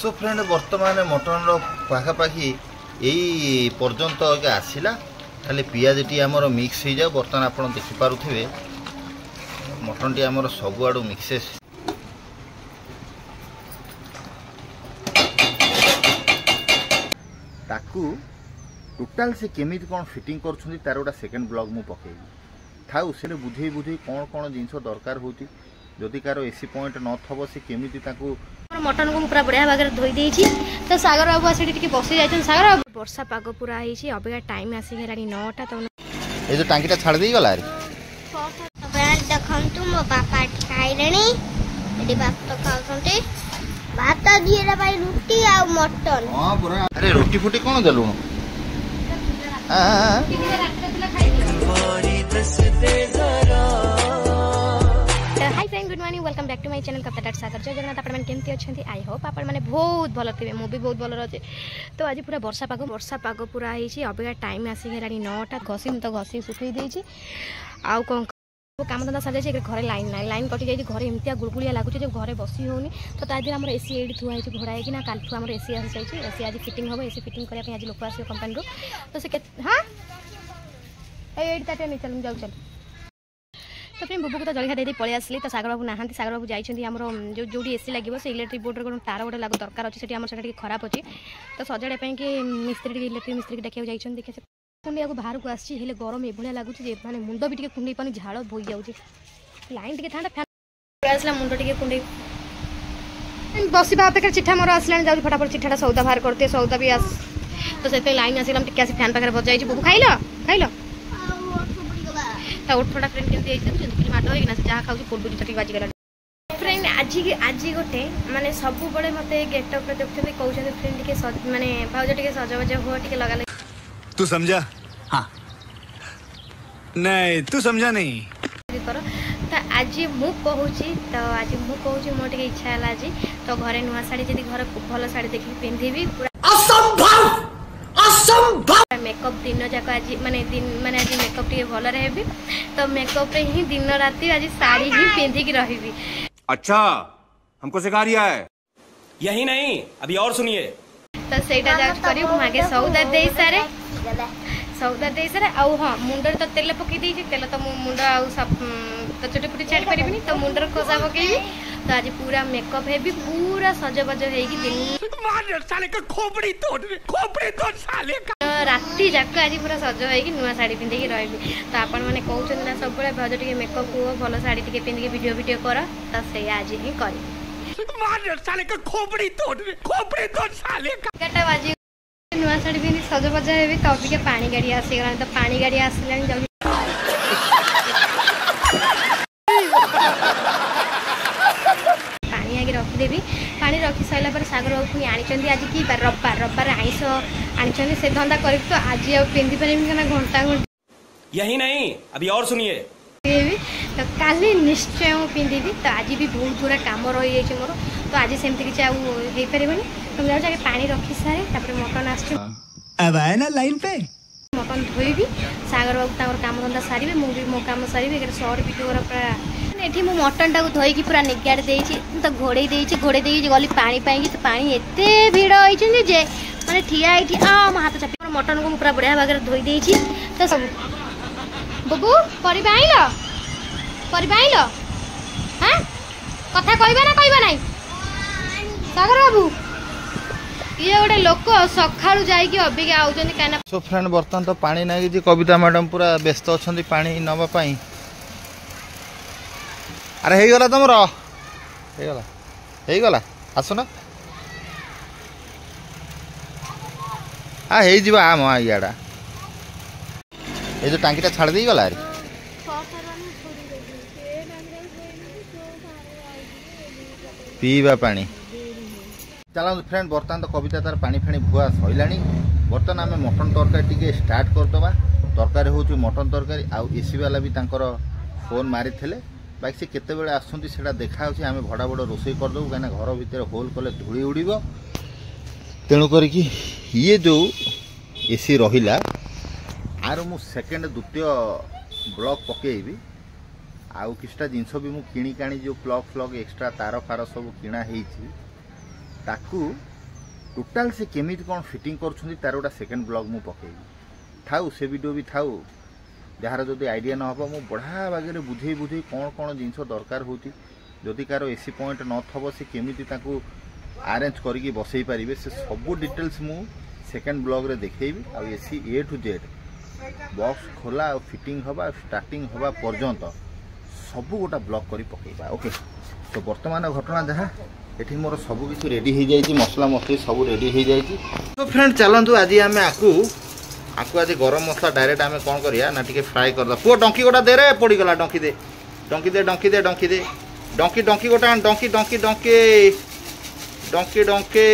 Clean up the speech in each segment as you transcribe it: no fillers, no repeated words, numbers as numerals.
So friend बर्तमान mutton पाखापाखि यही पर्यंत आसला खाली पियाज टी आमर मिक्स हो जाए। बर्तमान आप देखिपे मटन टी आमर सबुआड़ मिक्सेस ताकू टोटाल से केमिति कौन फिटिंग कर तार गोटा सेकेंड ब्लॉग मु पकेबी थाउ से बुझे बुझे कौन कौन जिनस दरकार होती जदि कार एसी पॉइंट न थबो से केमिति ताकू मटन को पूरा बढ़िया भाग धोई देइछि। तो सागर बाबू आसी बसी जाइछन। सागर बाबू वर्षा पाग पूरा होइछि अबेगा टाइम आसी गेलानी 9टा। तो ए जो टांकीटा छाड़ देई गला रे अब देखंतु मो बापा खाइलेनी एडी भात खाउछन्ते भात दिएला भाई रोटी आ मटन। हां पूरा अरे रोटी फुटी कोन देलु hi friend good morning welcome back to my channel कप्तान सागर। जय जगन्नाथ आपण केमती अच्छे आई होप आपण मैंने बहुत भल थे मुझे बहुत भल अच्छे। तो आज पूरा वर्षा पाग पूरा होइछि अबेगा टाइम आसी गेलानी 9टा। घसी तो घसी सुखई देइछि आउ कौन काम धंदा सारी जाए घर लाइन कटि जाए घर एमती गुड़गुड़िया लगुच घरे बसी होनी। तो तादिन आम एसी ये थुआ घोड़ा है कालठू आम एसी आसी जाइए। एसी आज फिटिंग हम एसी फिटिंग करने आज लोक आस कंपानी रू। तो से हाँ ये नहीं चल जाऊ चल। तो फिर बुबू को तो जलिया दे पलि आसली। तो सागर बाबू नहांती सागर बाबू जाइए आम जो एसी लगे से इलेक्ट्रिक बोर्ड कौन तार गोटे लग दरकार अच्छे से खराब अच्छी। तो सजाड़ा कि मिस्त्री इलेक्ट्रिक मिस्त्री देखा जाइए देखिए कुंडिया को बाहर को आसी गरम एभलिया लगुच माने मुंड भी कुंडे पानी झाड़ बोई जाऊँगी। लाइन टे था फैन आसला मुंड टे कुंडे बसवा अपेक्षा चिठा मोर आसला जाऊँ फटाफट चिठाटा सौदा बाहर करते सौदा भी आस। तो से लाइन आसला टे फैन पाखे बजाई बुबू खाइल खाइल उठटा फ्रेंड केमती माड होना जहाँ खाऊ पोडू चटी बाजिगला। फ्रेंड आज गोटे माने सब बड़े मत गेटअप देखते कहते फ्रेंड टे माने भाज टे सजबाज हो टे लगा तू समझा? हाँ नहीं तू समझा नहीं। तो आज मु कहूँ मोर टे इच्छा है आज तो घरे नुआ साड़ी जब घर भल साड़ी देखिए पिंधि मेकअप दिन जाक आज माने आज मेकअप टे भल रही। तो मेकअप रे ही दिन राति आज साड़ी ही पिंधिकी रही। अच्छा हमको सिखा रिया है यही नहीं अभी और सुनिए। तो सेटा जाउच करी मागे सौदा दे सारे आउ हाँ मुंडर तो तेल पकई देछि तेल तो मुंड आउ सब तो चुटी फुटी छाड़ पारिबिनी। तो मुंडर खोसा पकईबी। तो आज पूरा मेकअप है भी पूरा सजबाज होगी दिन साले का खोपड़ी तोड़ साले का राति जाक आज पूरा सज होगी नुआ साड़ी पिंधिकी रही। तो आपण मैंने कहते ना सब भाज टे मेकअप हुआ भल साड़ी टे पिंधिकी वीडियो कर। तो से आज ही कर साले का खोपड़ी तोड़ साले का बाजी नुआ साड़ी पिंधि सजबाज हेबी। तो अबिके पानी गाड़ी आसीगला। तो पानी गाड़ी आसला पानी आगे रखिदेवी। पानी रखी सारा पर सागर बाबू पुणी आनी आज कि रविवार आईस आनी से धंदा कर। तो आज आ पिंधि पारि घंटा यही नहीं अभी और सुनिए। तो काली निश्चय पिंधि। तो आज भी बहुत गुरा कम रही है मोर। तो आज सेमती किसी हो पारे। तो जाके पानी रखी सारे मटन आना लाइन पे मटन धोबी सागर बाबू काम धंदा सारे मुझे मो कम सारी सर्ट वीडियो पूरा ये मुझे मटन टाक धोईकी पूरा निगाड़ दे तो घोड़े गली पानी पाई। तो पानी एत भिड़ होती जे मैंने ठिया मो हाथ चापी मटन को पूरा बढ़िया भाग धोई देछि। तो सब बुबू परिबा आइल हाँ कथा कहबा ना कहबा नहीं सागर बाबू ये गोटे लोक सकाळू जाइए अबिके आउछन काना। सो फ्रेंड बर्तमान तो पानी ना कि कविता मैडम पूरा व्यस्त अच्छा पानी नवा पाई। अरे हो गला तुमर हो गला आसना हाँ हो आम इाड़ा ये जो टांकीटा छाड़ दे गला पीवा पानी। चलो फ्रेंड बर्तमान तो कविता तार पानी फाणी भुआ सैला। बर्तमान आम मटन तरकारी टी स्टार्ट करदे। तरकारी हूँ मटन तरकारी आउ एसी वाला भी तांकर फोन मारी थे बाकी से केते बेले आसुंती सेटा देखा आम भड़ा बड़ रोषे करदेबू कहीं घर भितर होल कले धूली उड़ तेणु करिकी ये जो एसी रहिला आर मु सेकेंड द्वितीय ब्लॉक पकेबी आउ किछटा जिनस भी मु किणी काणी जो प्लग फ्लग एक्स्ट्रा तार फार सब किणा हेइछि ताकू टोटाल से केमी कौन फिटिंग कर तार गोटा सेकेंड ब्लॉग मु पकेबी थाउ से वीडियो भी थाउ जार जदि आइडिया न हो मु बढ़ा बागे बुझे बुझे कौन कौन जिनस दरकार होती जदि कार एसी पॉइंट न थबो से केमिति ताकू अरेंज करके बसई पारे से सब डिटेल्स मु सेकेंड ब्लॉग रे देखैबी आ AC A to Z box खोला और फिटिंग हवा स्टार्टिंग हवा पर्यंत सब गोटा ब्लॉक करी पकेबा। ओके तो वर्तमान घटना जहाँ ये मोर सब किसी रेडी हो जाए मसला मसली सब रेडी हो जाए। तो फ्रेंड चलतु आज आम आकू आज गरम मसला डायरेक्ट आम कौन करिया ना टिके फ्राई कर पुओ डंकी गोटा दे रे पड़गला डंकी दे डंकी दे डंकी दे डंकी दे डंकी डंकी गोटा डंकी डंकी डंकी डंकी डंकी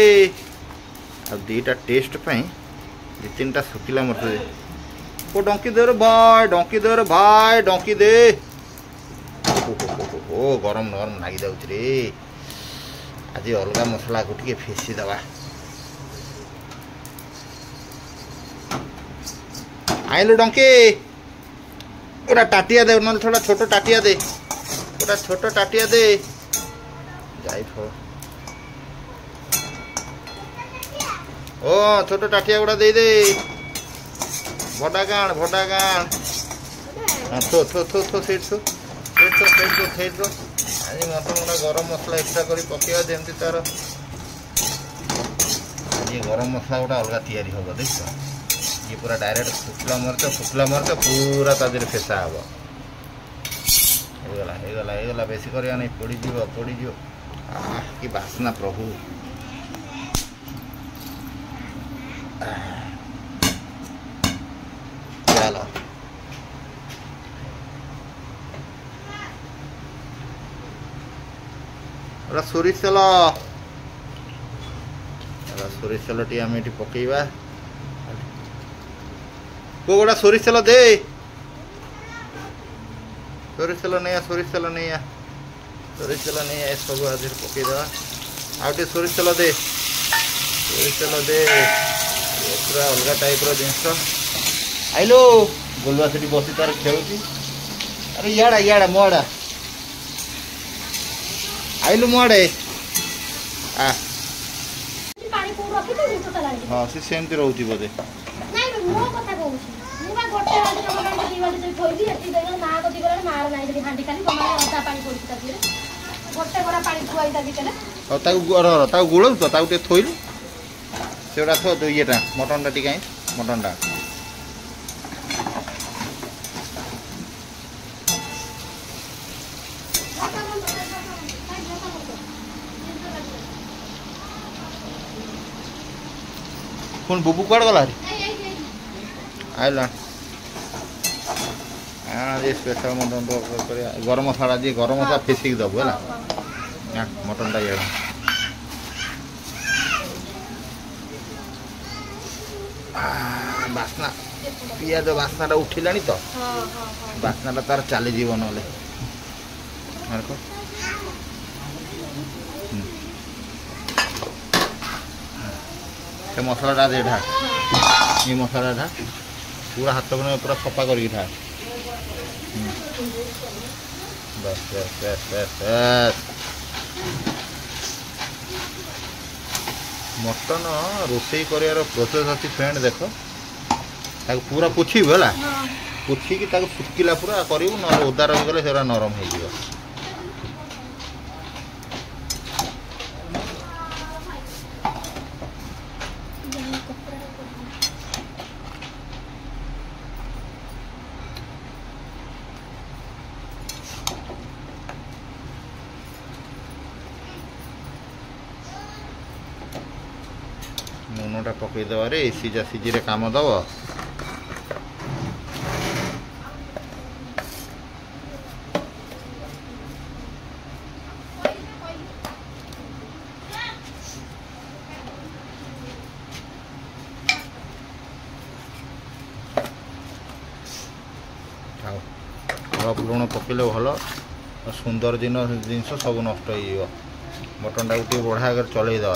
आ दीटा टेस्ट पाई दि तीन टा सुखिला मरच दे ओ डंकी दे रे भाई डंकी दे रे भाई डंकी दे ओ गरम गरम लागी जाउछ रे आज अलग मसला को टिके फेसी दवा आइलु डंकी ओरा टाटिया दे न थोड़ा छोटो टाटिया दे ओरा छोटो टाटिया दे जाई फो ओ छोटो टाटिया गुड़ा दे दे भडा गाण थो थो थो थो सेट थो सेट थो आज मटन गुड़ा गरम मसला एक्स्ट्रा करी पकेवा जेमती तार आज गरम मसला गुड़ा अलग तैयारी होगा देख ये पूरा डायरेक्ट शुक्ला मरच पूरा ता देहरे फेसा हम होगला बेसी करिया नहीं पड़ी कि बासना प्रभु चलो सोरिष तेल टी आम ये पकेवा को गोटा सोरिष तेल दे सोरिष तेल नहीं आ सब आज पकईदे आउ सोरिष तेल दे पूरा अलग टाइप जिनस आइलो गोलुआ से बसी तार खेलुची अरे इड़ा मोड़ा आइलु मोड़े हाँ सी सेमती रोची बोधे गोल तो थोलु से थो ये मटन टी कहीं मटन टा कौन बुबू कड़ गला आइला स्पेशल मटन गरम मसला जी गरम मसला फेसिक दबु है मटन टा ये बासना पियाज बासना उठिला तो बासना तार चली जीव ना मसला दे ढा ये मसला ढा पूरा हाथ में पूरा सफा कर ढा बस बस बस बस बस मटन रोसई कर प्रोसेस अच्छी फ्रेंड देख पूरा पोछब है पोछिकी सुखिला पूरा करूँ ना ओदा रहीगले से नरम हो नूनटा पकईदे सीजा सीझी काम दब हलप लुण पकईले भल सुंदर जिनस सब नष्ट हो मटन टाइम बढ़ा कर चलईदे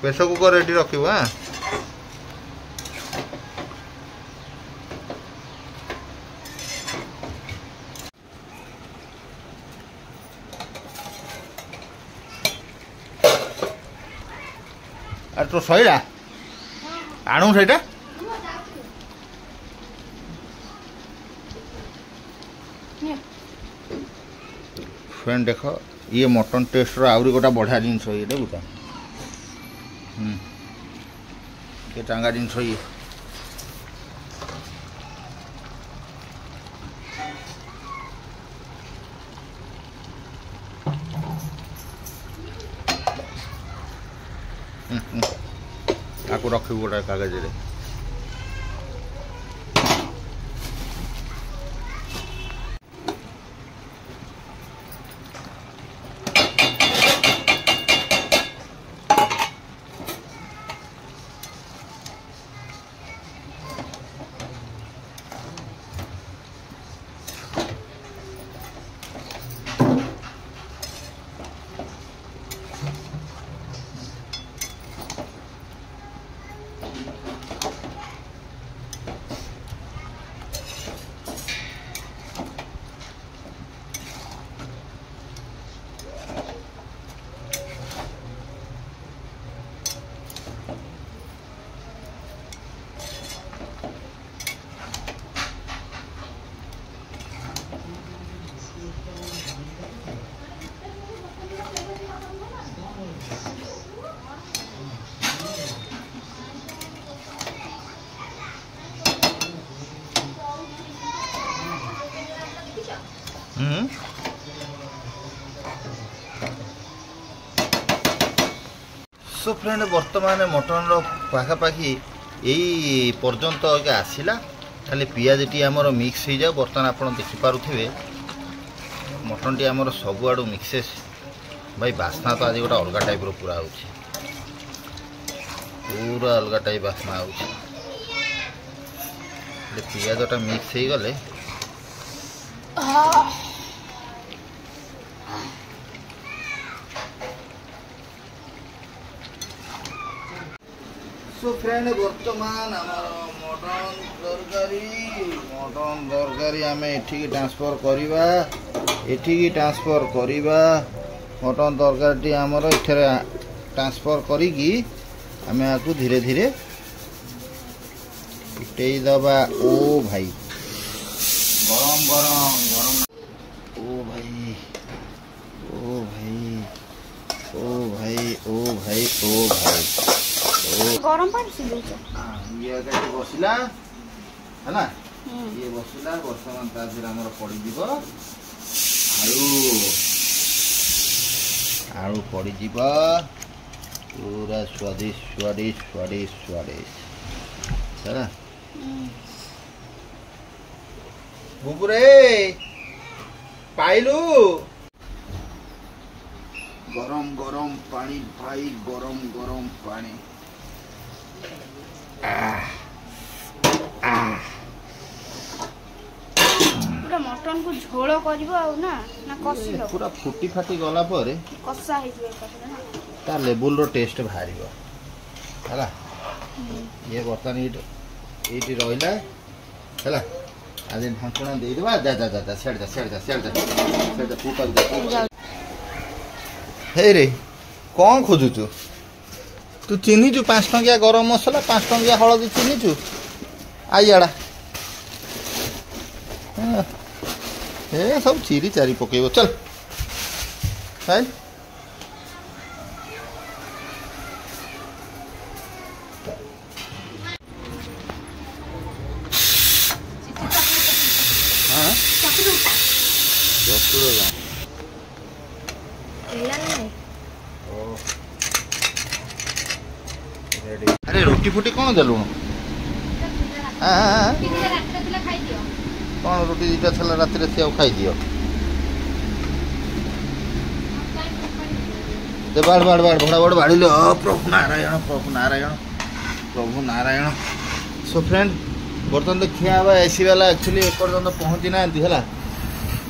प्रेसर कुकर रेडी रखिबो। हां আর তো সইলা आणू सेटा फ्रेंड देख ये मटन टेस्ट आउरी गोटा बढ़िया जिनस ये देखुच के टांगा जिनस ये आपको रखी गोटा कागज रे सो फ्रेंड बर्तमान मटन पाखापाखि यही पर्यंत आसला खाली पियाज टी आमर मिक्स हो जाओ। बर्तमान आप देखिपे मटन टी आमर सबुआड़ मिक्सेस भाई बास्ना तो आज गोटे अलग टाइप पूरा हो पूरा अलग टाइप बास्ना हो पियाजटा मिक्स हो गले सो फ्रेंड बर्तमान मटन तरकारी आम एठी ट्रांसफर करवा मटन तरकारी आमर एठरे ट्रांसफर करी आम आपको धीरे धीरे पिटेई दबा। ओ भाई गरम गरम गरम ओ भाई ओ भाई ओ भाई ओ भाई ओ भाई गरम पानी से ये बसला है ना ये बसला बर्तमान तार पड़ आलू पड़ पूरा स्वादिष्ट स्वादिष्ट स्वादिष्ट स्वादिष्ट है बुबुरे पाइलू गरम गरम पानी भाई गरम गरम पानी पूरा मटन को झोल ना कसिलो पूरा फुटी फाटी गला पर कसा ना ता लेवल रो टेस्ट बाहर है ये बर्तमान ये रहा है आज ढांकुणा दे देवा जा जा जा सेड जा सेड जा सेड जा सेड जा फुका जा हे रे कौन खोजुचु तू चिन्हीचु 5 टंकिया गरम मसला 5 टंकिया हलदी चिन्हीचु आइयाड़ा हे सब चिरी चारी पकेबो चल है अरे रोटी फुटी कौन देलु कौन रोटी दीटा छला रात रे से खाई दियो दे बाड़ बाड़ बाड़ भड़ा बड़ बाड़ी लो प्रभु नारायण प्रभु नारायण प्रभु नारायण। सो फ्रेंड बर्तमान तो खिया हवा एसी वाला एक्चुअली एपर्यंत पहुँची ना है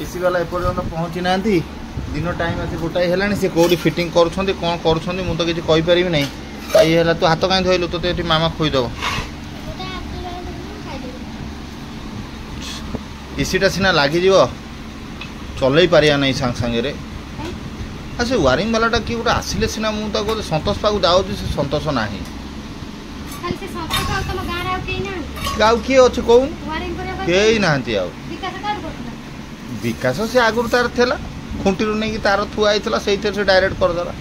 एसी वाला एपर्यंत पहुँची ना दिन टाइम आसी गोटाए है सी कौटी फिटिंग कौन कर मुझे किसी कहीपर नहीं ये है तू हाथ कहीं धोइलु तो ये मामा खोईदेव एसीटा सीना लगिज चल पारिया नहीं सांगे सांगे आ से वारिंग वालाटा किए गोटे आसिले सीना मुझे सतोष पाक जाऊँ से सतोष ना गाँव किए अच्छे कौन कई ना विकास से आगुरी तार थेला खुंटी नहीं तार थुआई से डायरेक्ट करदेला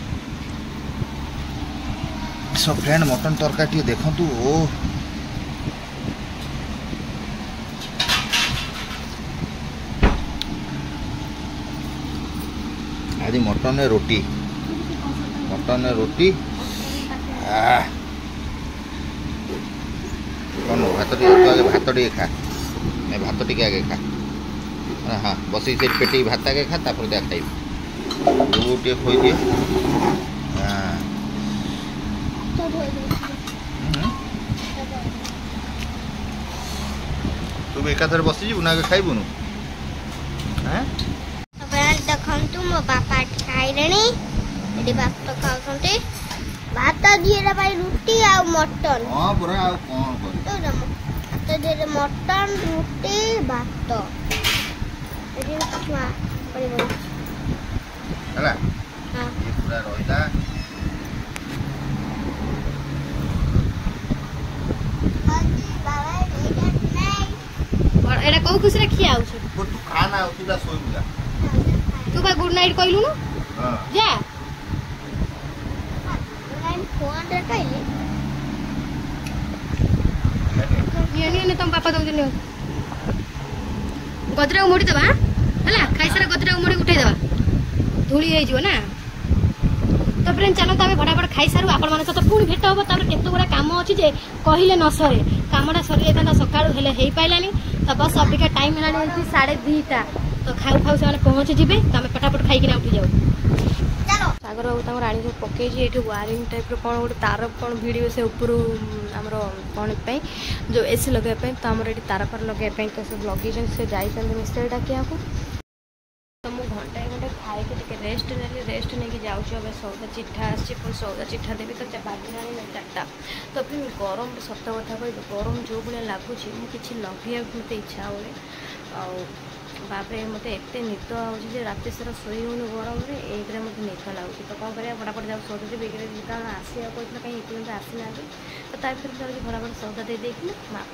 सब फ्रेंड मटन तरकारी देखु ओ आज मटन रोटी कौन भात टे आगे भात टे खा भात टे आगे खा हाँ बस पेटी भात आगे खा तापर क्या खाइब तू टे खोई दिए तू एकाथरे बसी जीवु ना खाइबुनु देखु मो बापा खाइले भात खाऊंटे भात दिए रुटी आ मटन हां पूरा आ कोन कर भात दिए मटन रुटी भात एडी छुआ परिबो हला हां ये पूरा रोइला और एडा को खुश रखिया आउ छु तू खाना आउ तू सोई बुला तू बा गुड नाइट कहलु न हां जा लाइन फोन रे कहले ये तुम पापा दउजन गदरा मोड़ी दबा हला खाई सारा गदरा मोड़ी उठाई दबा धूली होई जिवो ना तो फ्रेंड चलो तबे फटाफट खाई सारू आपण माने तो पुणी भेट हो तापर केते गुडा काम अछि जे कहिले न सरे कामडा सरी एता सकाळु हेले हेई पाइलानी तो बस अबिका टाइम हेलानी 2:30 तो खाऊ खाऊ से पहुँच जीवे तो आम फटाफट खाई उठी जाऊ चलो सागर बाबू तक राणी सब पकई ये वायरिंग टाइप कौन गोटे तार कौन भिड़ से ऊपर आमर कौन जो एसी लगे तो आमर ये तार फार लगे तो सब लगे से जाइए मिस्त्री डाकिया तो मुझे घंटे घंटे खाई रेस्ट नेली रेस्ट नहीं जाऊँ सौदा चिठा आसी सौदा चिठा देवी तो बाजिलानी 4टा तो फिर गरम सत कथा कह गरम जो भाया लगुच मुझे लगे मत इच्छा हुए बापरे मत एत निद आगे रात सारा शोई होनी गरम में एक मत निद लगुच तो कौन कर फटाफट जाओ सौदा देवी कारण आसिया कहते कहीं इतने आसी ना तो ता भर फटाफट सौदा दे देना आप